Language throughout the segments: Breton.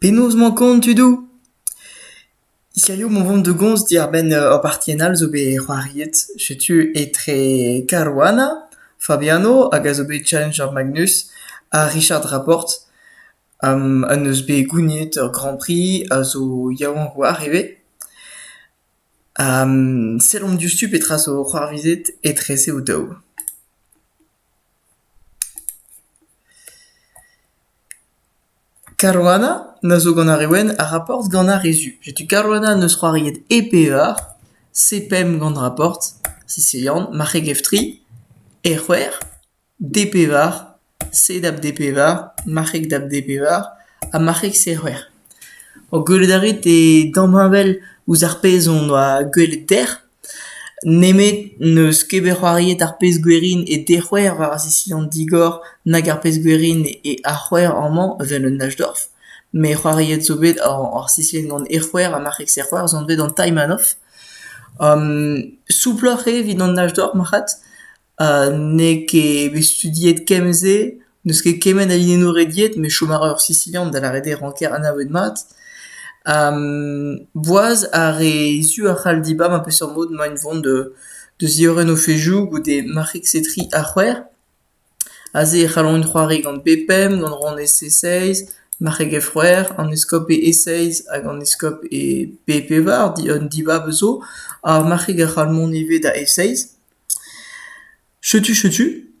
Penaos mankant tudo. Ikaio mon vont de gons dir ben opartienal zo be c'hoariet. Setu etre Caruana, Fabiano, hag a zo be Challenger Magnus, a Richard Rapport, an eus be gouniet ur Grand Prix a zo yaouan c'hoar eve. Sellom diustu petra zo c'hoarvizet etrese o daou. Caruana, na zo gant ar ewen, a rapport gant ar rezu. Jetu Caruana neus c'hoariet e pevar, sepem gant rapport, Sicilian, marreg eftri, e c'hwer, de pevar, se dab de pevar, marreg dab de pevar, a marreg se c'hwer. O gwelet arit e damheñvel ouz ar pezh on oa gwelet der, nemet neus keber c'hoariet ar pezh gwerin e de c'hwer war ar Sicilian digor nag ar pezh gwerin e ar c'hwer amañ vel un Najdorf. Me c'hoariet zo bet ar Sicilian gant e c'hwer a marreg se c'hwer zont bet an Taimanoff. Souploc'h e vid an Najdorf marc'hat, ne ket bet studiet kemze, neus ket kemen a linennoù rediet, me chomar ur Sicilian da la rede ranker anavet mat. Boaz a re zu a c'hall dibab un peus ur mod ma un vont de zioren o fejoù goude marreg setri a c'hwer. Aze e c'hallon un c'hoari gant bepem, gant ronez C6, marreg e c'hwer, an eskop e E6 hag an eskop e pevar, un dibab zo, ar marreg a c'hallmont eve da E6. Setu.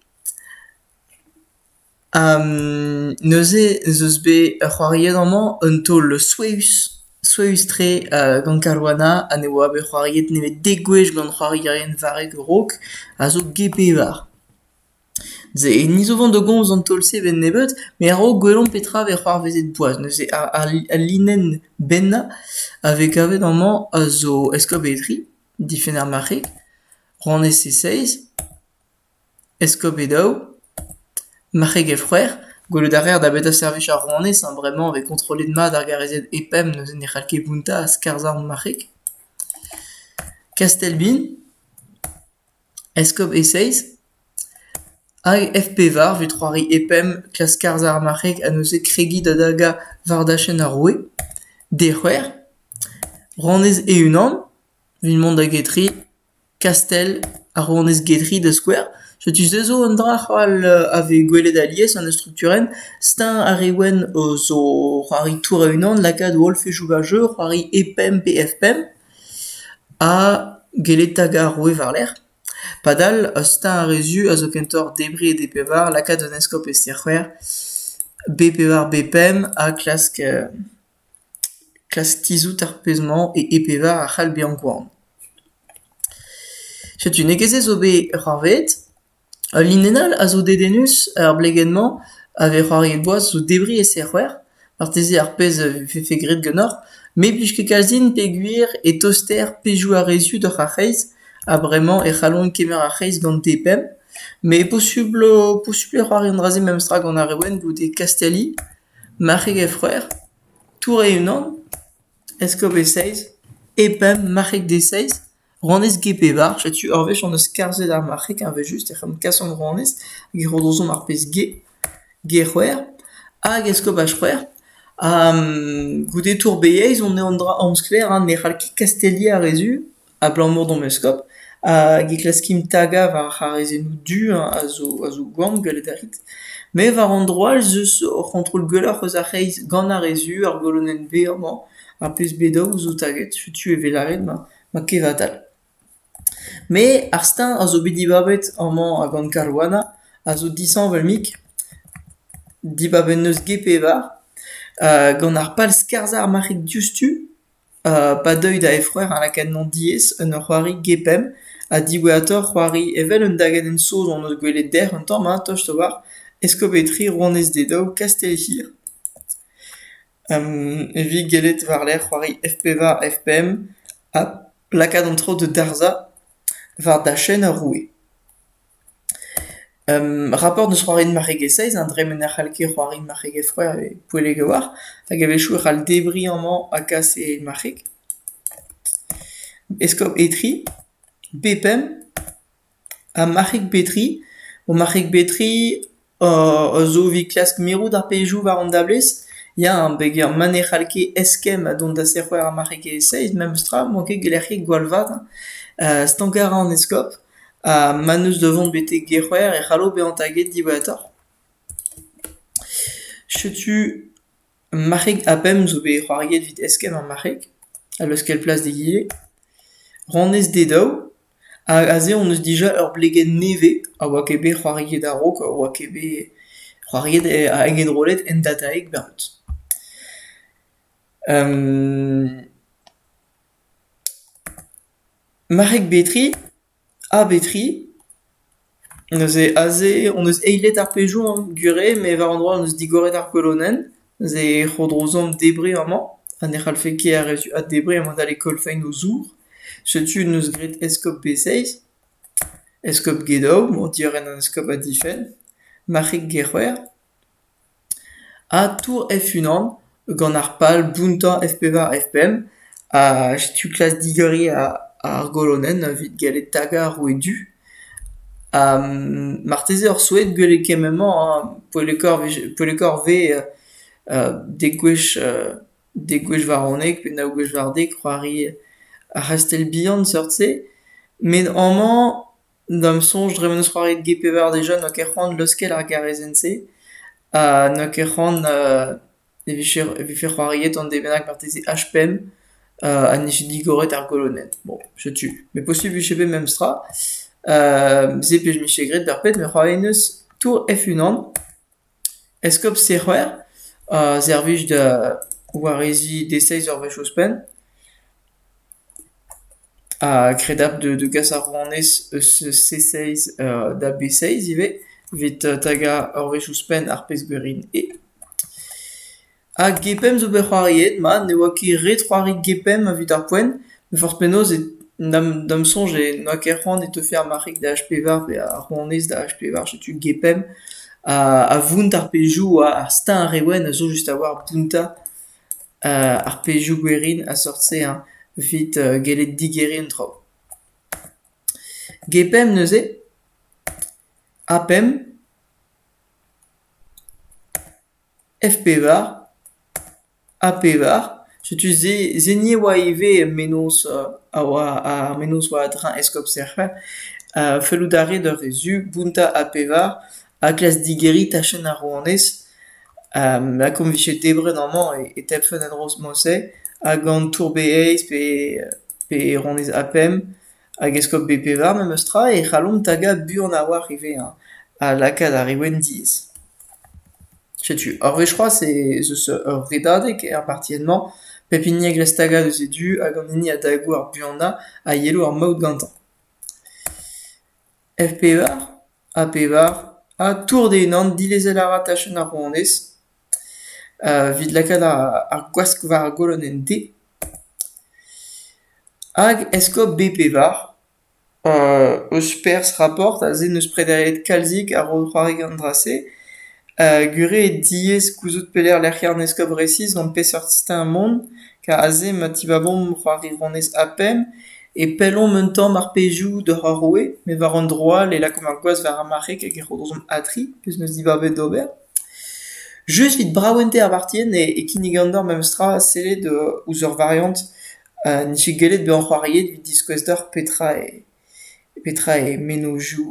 Neuze eus bet c'hoariet amañ un taol Sueus tre gant Caruana a ne oa bet c'hoariet nemet degouezh gant c'hoarierien vareg rok a zo ge pevar. Ze ni zo vont de gomz an taol se ben nebet, me a ro gwellon petra ve c'hoarvezet boaz. Neuze a linen benna a ve kavet amañ a zo eskop etri, difen ar marreg, ronez C6, eskop e daou, marreg e c'hwer, gwelet a reer da bet a servich ar rouanez, bremañ ave kontrolet mat ar garezet epem neuze ne c'hall ket bunta a skarzar an marreg. Kastelbin, eskop E6, hag F pevar, vet c'hoari epem, klas skarzar ar marreg a neuze kregit da daga vardachen ar roue, de c'hwer, ronez e unan, vin mont da getri, kastel a rouanez getri da skwer. Setu ze zo un dra c'hall ave gwelet alies an eus strukturenn, steñ ar ewen zo c'hoari tour a unan, lakad o olfejoù va jeu, c'hoari epem pe fpem, a gelet tag ar roue war ler. Padal, steñ a rezu a zo kentor debri e de pevar, lakad un eskop e c'hwer, be pevar bepem a klask tizout ar pezman e pevar a c'hall be an gouarn. Setu nekeze zo bet c'hoarvet, linenal a zo dedenus ar blegenman ave c'hoariet boaz zo debri e c'hwer, parteze ar pezh fe grit ganeoc'h, me blij ket kalzin pe gwir e toster pezhou a rezu d'oc'h ar c'heiz, a bremañ e c'hallon kemer ar c'heiz gant depem, me posibl e c'hoari an draze mem stra gant ar ewen goude Castelli, marreg e c'hwer, tour e unan, eskop E6, epem, marreg D6, ronez ge pevar, setu ur wech an eus karzet ar marreg an vez just e c'ham kasant ronez, hag e rodozom ar pezh ge c'hwer, hag eskop a c'hwer, goude tour B6 on e an dra an skler, ne c'hall ket Castelli a rezu, a blanc-mor d'on eskop, hag e klaskim taga war ar rezenou du a zo gant gwelet arit. Me war an droal zeus o kontrol gwelloc'h eus ar c'heiz gant a rezu, ar golonen B amañ, ar pezh B daou zo taget, setu e velaret ma kevatal. Me ar steñ a zo bet dibabet amañ a gant Caruana, a zo disan vel mik, dibabet neus ge pevar, gant ar pal skarzar ar marreg diustu, pa deuil da e c'hwer ar lakad non diez un ur c'hoari gepem, a diweator c'hoari evel un daget en soz on eus gwelet der un tamm tost war, eskop etri ronez de daou Castelli hir. Evit gelet war ler c'hoari F pevar fpm, a lakad an tro de darza var da chen ar roue. Rapport neus c'hoari marreg E6, dremen ar c'hall ket c'hoari marreg e c'hwer e poueleg a war, hag e vechou e c'hall debri amañ a kas e marreg. Eskop etri, bepem, a marreg betri, o marreg betri zo vi klask merout ar pezhou war an dablez, Ya un beger manechalke eskem a dont da serroer a marike seiz, même stra, manke gelerke gwalvat, stankara an eskop, a manus devant bete gerroer e c'hallo beantaget divator. Chetu marek apem zo be c'hoariet vit eskem an marek, a leus kel plas de gile, ranez dedao, aze on eus dija ur bleget neve, a oa kebe c'hoariet a rok, a oa kebe c'hoariet a egedrolet en dataek berut. Marek betri, a betri, neus e aze, on eus eilet ar pejou gure, me var an droa on eus digoret ar kolonen, ze c'hodrozom debre amañ, an e c'halfeke a rezu ad debre amañ da l'ekol fein o zour, setu neus gret eskop B6, eskop gedao, bon diren an eskop a difen, marek gerwer, a tour F1 gant ar pal bunta FP-var FPM, a setu klas digeri ar golonen, evit gallet taga ar roe du, marteze ur souet gwelet kememañ, poelekor ve degwech war honek, pe naogwech war dek, c'hoari a restel bihan seurt-se, met amañ, d'am sonj dre meus c'hoari GP-var deja, n'oa ket c'hoant leuskel ar garezenn-se, n'oa ket c'hoant e vefe c'hoariet an debennak marteze HPM, a niche digoret ar golonen. Bon, setu. Me posib vechebe mem stra, ze pej miche gret berpet, me c'hoari neus tour F1 eskop serroer, zervij da warezi D6 ur vech ouzpen, a kredap de gas ar rouanez C6 da B6 ive, vit taga ur vech ouzpen ar pez gwerin e. A gepem zo bet c'hoariet, ma ne oa ket ret c'hoari gepem a vit ar poen, me forz penaos d'am sonj n'oa ket c'hoant e teufe ar marek da HP-var pe ar rouanez da HP-var, setu gepem, a vount ar pezhou ar steñ ar ewen a zo just a war bunta ar pezhou gwerin a seurt-se vit gallet digeri un traoù. Gepem neuze, apem, FP-var, AP-var, setu zenye oa eve menos a menos oa adrin eskop serfer, fellout a red ur rezu, bunta AP-var, a klas digeri tachen ar rouanez, la kom vichet debret amañ e tepfen en roz mose, hag an tour B6 pe rouanez apem, hag eskop BP-var mem eus tra, e c'hallom taga buan a war ive a lakad ar ewen diez. Setu, ur vech c'hoaz eus ur redadeg ar partienman, pep inni a glas taga eus edu, hag an inni a dagou ar buanna a yelo ar maout gantañ. FP-var, AP-var, a tour de unan, dilezel a ra tachen ar rouanez, vid lakad ar gwask war ar golonen D, hag eskop BP-var, eus pers rapport a zen eus prederiet kalzik ar c'hoari gant drase, gure e diez gouzout peler lec'hier an eskop resiz gant peseurt steñ mont, ka a ze ma tibabom c'hoari rouanez apem, e pellon mentam ar pezhou d'ur ar roe, me war an droal e lakom ar gwaz war ar marek hag e c'hodrozom atri, peus neus dibabet d'ober. Just vit braouente ar partien e kinigandor mem stra sellet ouz ur variant niche gallet be an c'hoariet vit diskouez d'or petra e menojou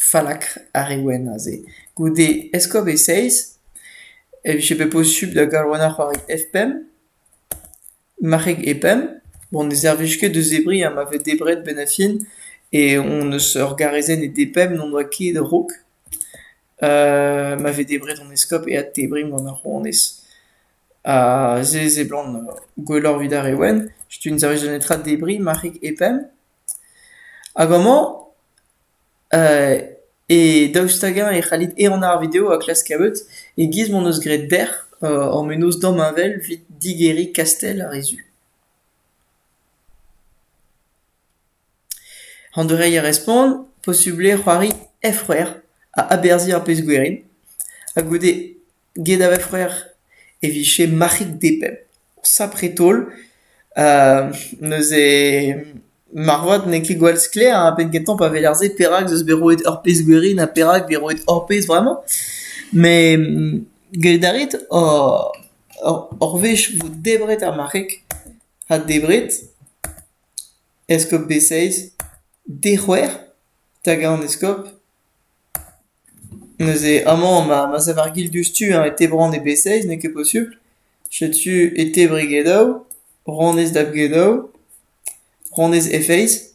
falakr ar ewen a ze. Goude eskop E6, e vije pe posub da galwana c'hoari FPM, marek epem, bon ne zervij ket deus ebri ma vet debret ben a fin, e on eus ur garezenn e depem non oa ket rok, ma vet debret an eskop e a tebrim gant ar rouanez. Ze blant gwellor vid ar ewen, setu un zervij an etra debri, marek epem, hag amañ, e daoustagañ e c'hallit e an ar video a klas kabeut, e giz mon eus gret der, an menos dam avel vit digeri kastel a rezu. An dereiñ a respond, posuble c'hoari F-c'hwer a aberzi ar pez gwerin, a goude get a F-c'hwer e viche marek depem. Sapretol, neus e marvad ne ket gwall skler, a pen gantañ pa velerze perak zeus beroet ur pez gwerin a perak beroet ur pez vraiment. Mais Geldarit orvech vous debret ar marek ha debret eskop B6 dehouer taga an eskop neuze amant ma savargil dustu et tebran e B6 n'est que possible chetu et tebrigedo ronez dabgedo ronez F6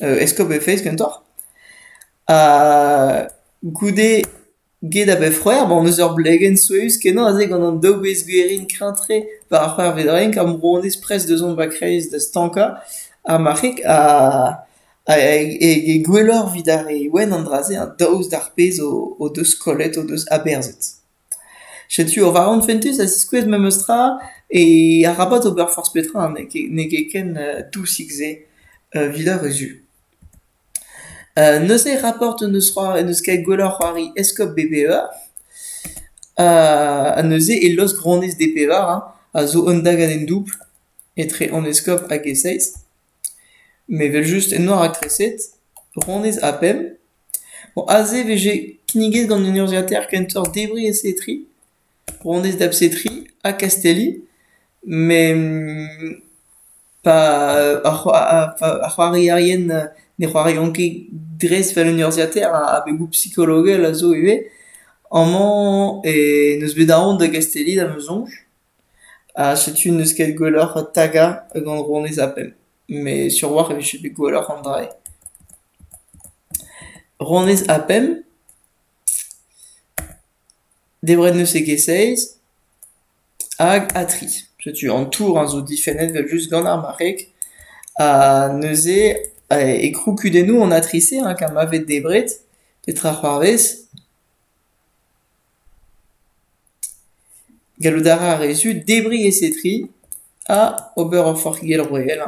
eskop F6 kentor goude get a befroer, bon eus ur blegen soueus kenan a ze gant an daou bez gwerin krintre par ar c'hwer vedrenk am ronez pres deus on bakreiz da stanka ar marek e gwellor vid ar e wen an draze an daouz d'ar pez o deus kollet o deus aberzet. Chetu ur varan fentus a ziskouez mem eustra e ar rabat ober force petra ne ket ken douzik-se villar eus u. Neuze rapporte neus ket gwellor c'hoari eskop BPEA neuze e los gronez DPEA a zo un dag an en double etre an eskop hag E6 me vel just en noir akreset ronez apem bon aze veje kniget gant un urziater kentor debri e setri ronez dab setri a Castelli me pa a c'hoari arien ne c'hoari anke dres fel un urziater a begou psychologel a zo eve amañ e neus bet aon da Castelli da meuzonj setu neus ket gwellor taga gant ronez apem me sur war e vije bet gwellor an dra ronez apem debret neus e G6 hag A3 setu an tour an zo difennet vel just gant ar marek neuze e kroukudennoù an A3C ka mavet debret petra c'hoarvez gallout a ra a rezu debri e setri a ober ur forgel royel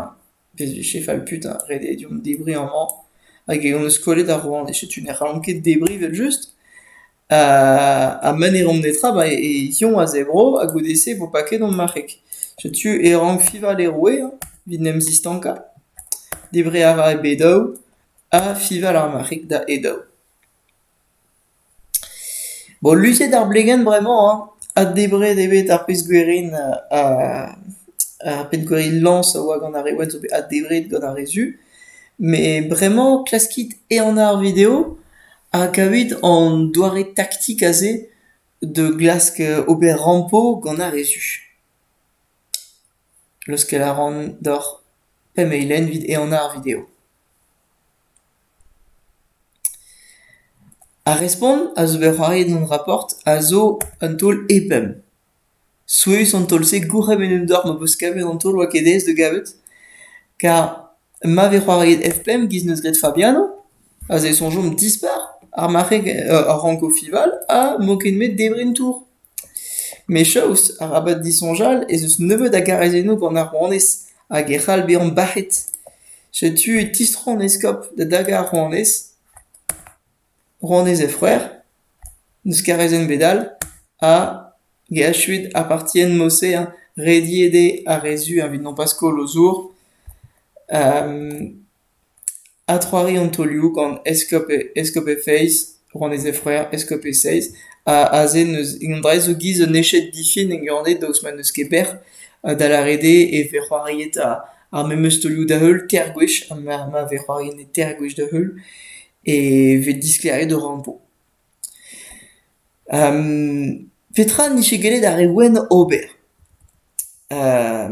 pez vije fall put red edium debri amañ hag egon eus kollet ar roan setu ne c'hallan ket debri vel just a men e rom netra e yon a zebro a goudese vo pa ket an marek setu e rank fival e roe vid nem zistanka debri a ra e bedao a fival ar marek da edao. Bon, luziet ar blegen bremañ a debret evet ar pez gwerin ar pet gwerin lans a oa gant ar ewen zo bet a debret gant ar rezu mais bremañ klaskit e an ar video a kavit an doare taktik a ze de glask ober rampo gant ar rezu. Leuskel a ran d'or pem eilen vid e an ar video. A respond a zo bet c'hoariet an rapport a zo an taol epem. Soueus an taol se gourem en d'or ma peus kavet an taol oa ket ez de gavet car ma ve c'hoariet F-pem giz neus gret Fabiano a ze son jom dispar ar marek ar ranko fival a mo ket met debrin tour. Me chaos a rabat disonjal ez eus nebeut a garezenno gant ar rouanez hag e c'hall bezañ bac'het setu tistro an eskop da daga ar rouanez rouanez e freur neus karezen bedal a geachuit a partien mose rediede a rezu vid non paskol o zour a troari an tolioù gant eskop E6 rouanez e freur eskop E6 a ze neus gant dra zo giz un echet difin en ganet daouz ma neus ket ber da la rede e ve c'hoariet ar memeus tolioù da heul ter gwech ma ve c'hoariet ne ter gwech da heul e vet disklaret de rampo. Petra n'ishe gelet ar ewen ober.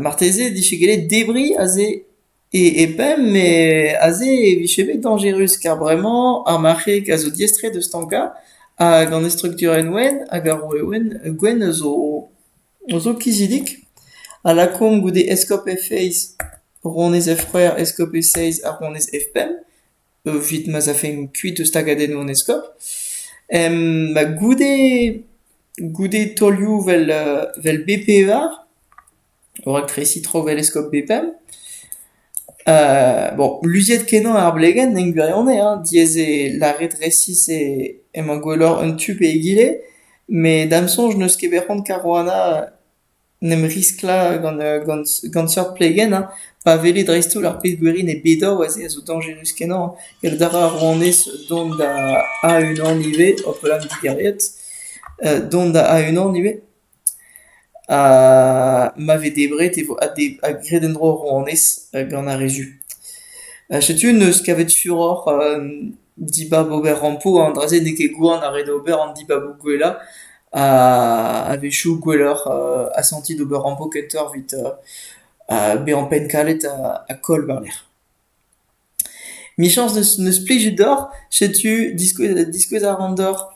Marteze n'ishe gelet debri a ze e pem mais a ze e vije bet dangerus car bremañ ar marek a zo diestre de stanka hag an e strukturen wen hag ar ewen gwen zo kizidik a lakom goude eskop F6 ronez e freur eskop E6 a ronez F-pem vit ma zafein kuit eus tagadennoù an eskop ma goude tolioù vel BPEA or aktresi tro vel eskop B-pem bon luziet kenan ar blegen n'en gwirionez diez e la redresis e ma gwellor un tup e egile mais damsonj neus ket bet c'hoant karoana nem riskla gant seurt plegen pa vele dreist-houl ar pet gwerin e bedao a zo dangerus kenan el dara rouanez dont da A1 an ive o pelam digeriet dont a un an nive m'avait debret a gredendro rouanès gant a rezu. Setu neus kavet furor diba bober rampo an draze ne ket gouan a red ober an diba bo gwella a vechou gweller a senti d'ober rampo kenter vit be an pen kalet a kol bar l'air. Michans neus plijet d'or, setu diskouez a randor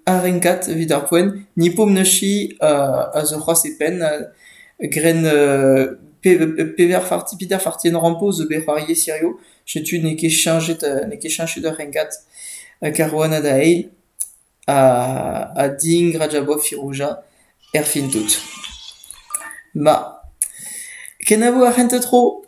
a renkat vid ar poen, ni pom neuchi a zo c'hoaz e pen gren pever farti piter fartien rampo zo bet c'hoarier sirio, setu ne ket cheñchet ar renkat karouan da eil a ding rajabov firouja er fin tout. Ma, ken a vo ar c'hent tro